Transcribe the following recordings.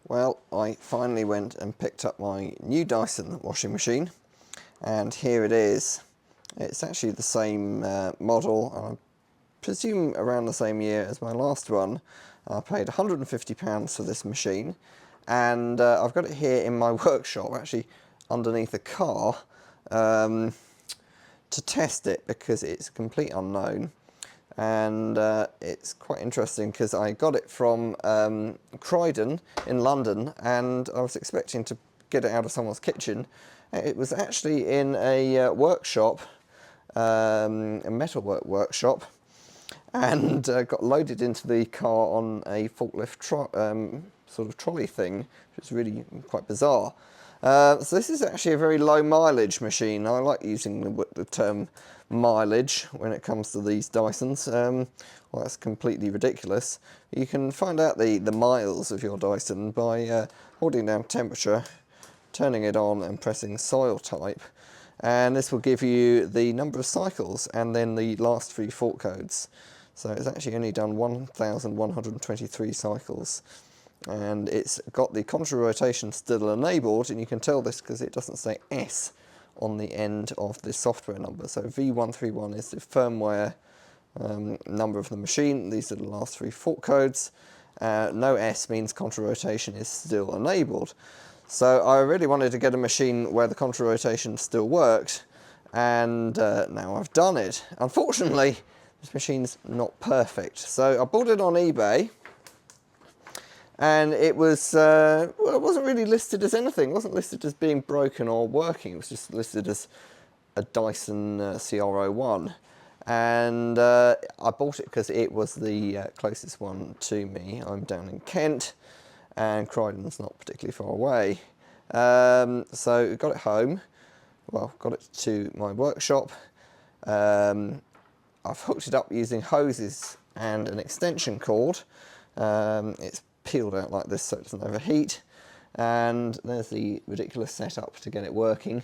Well, I finally went and picked up my new Dyson washing machine, and here it is. It's actually the same model, I presume around the same year as my last one. I paid £150 for this machine, and I've got it here in my workshop, actually underneath a car, to test it because it's a complete unknown. And it's quite interesting because I got it from Croydon in London, and I was expecting to get it out of someone's kitchen. It was actually in a workshop, a metalwork workshop, and got loaded into the car on a forklift sort of trolley thing, which is really quite bizarre. So this is actually a very low mileage machine. I like using the term mileage when it comes to these Dysons. Well, that's completely ridiculous. You can find out the miles of your Dyson by holding down temperature, turning it on and pressing soil type, and this will give you the number of cycles and then the last 3 fault codes. So it's actually only done 1,123 cycles. And it's got the contra rotation still enabled, and you can tell this because it doesn't say S on the end of the software number. So V131 is the firmware number of the machine. These are the last 3 fault codes. No S means contra rotation is still enabled. So I really wanted to get a machine where the contra rotation still worked, and now I've done it. Unfortunately, this machine's not perfect. So I bought it on eBay, and it was, well, it wasn't really listed as anything. It wasn't listed as being broken or working. It was just listed as a Dyson CR01. And I bought it because it was the closest one to me. I'm down in Kent, and Croydon's not particularly far away. So got it home. Well, got it to my workshop. I've hooked it up using hoses and an extension cord. It's peeled out like this so it doesn't overheat, and there's the ridiculous setup to get it working.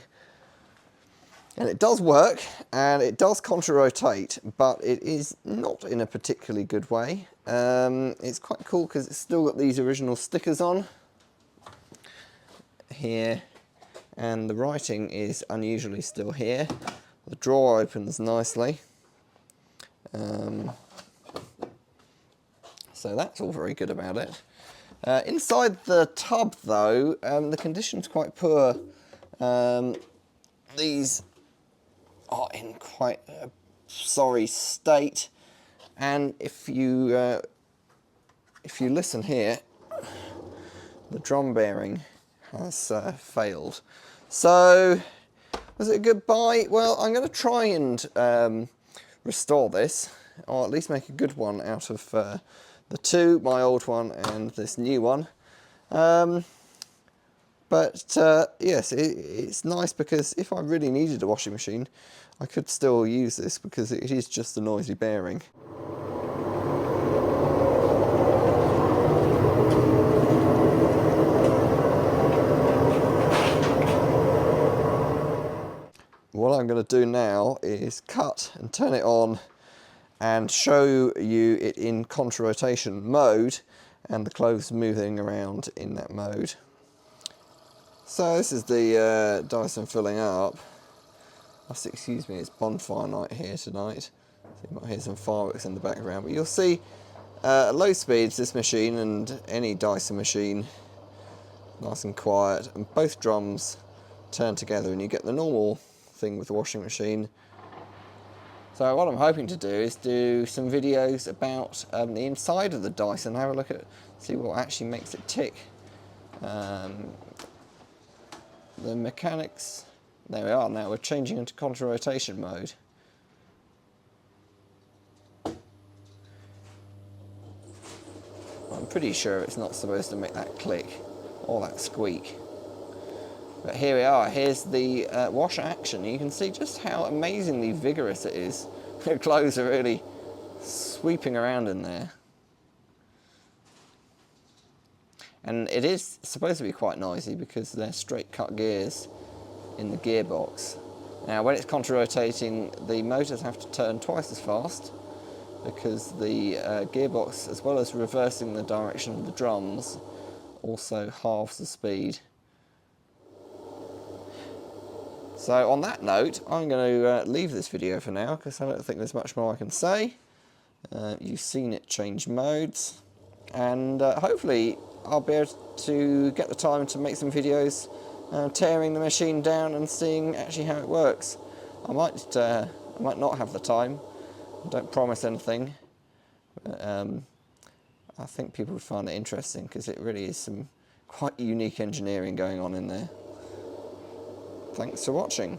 And it does work, and it does contra rotate, but it is not in a particularly good way. It's quite cool because it's still got these original stickers on here, and the writing is unusually still here. The drawer opens nicely. So that's all very good about it. Inside the tub, though, the condition's quite poor. These are in quite a sorry state, and if you listen here, the drum bearing has failed. So, was it a good buy? Well, I'm going to try and restore this, or at least make a good one out of the 2, my old one and this new one. But yes, it's nice because if I really needed a washing machine, I could still use this because it is just a noisy bearing. What I'm going to do now is cut and turn it on and show you it in contra rotation mode and the clothes moving around in that mode. So this is the Dyson filling up. Excuse me, it's bonfire night here tonight. So you might hear some fireworks in the background, but you'll see at low speeds this machine and any Dyson machine nice and quiet, and both drums turn together and you get the normal thing with the washing machine. So what I'm hoping to do is do some videos about the inside of the Dyson, have a look at, see what actually makes it tick. The mechanics, there we are now, we're changing into contra rotation mode. I'm pretty sure it's not supposed to make that click or that squeak. But here we are, here's the wash action. You can see just how amazingly vigorous it is. The clothes are really sweeping around in there. And it is supposed to be quite noisy because they're straight cut gears in the gearbox. Now when it's contra rotating, the motors have to turn twice as fast because the gearbox, as well as reversing the direction of the drums, also halves the speed. So on that note, I'm going to leave this video for now because I don't think there's much more I can say. You've seen it change modes, and hopefully I'll be able to get the time to make some videos tearing the machine down and seeing actually how it works. I might not have the time, don't promise anything, but I think people would find it interesting because it really is some quite unique engineering going on in there. Thanks for watching.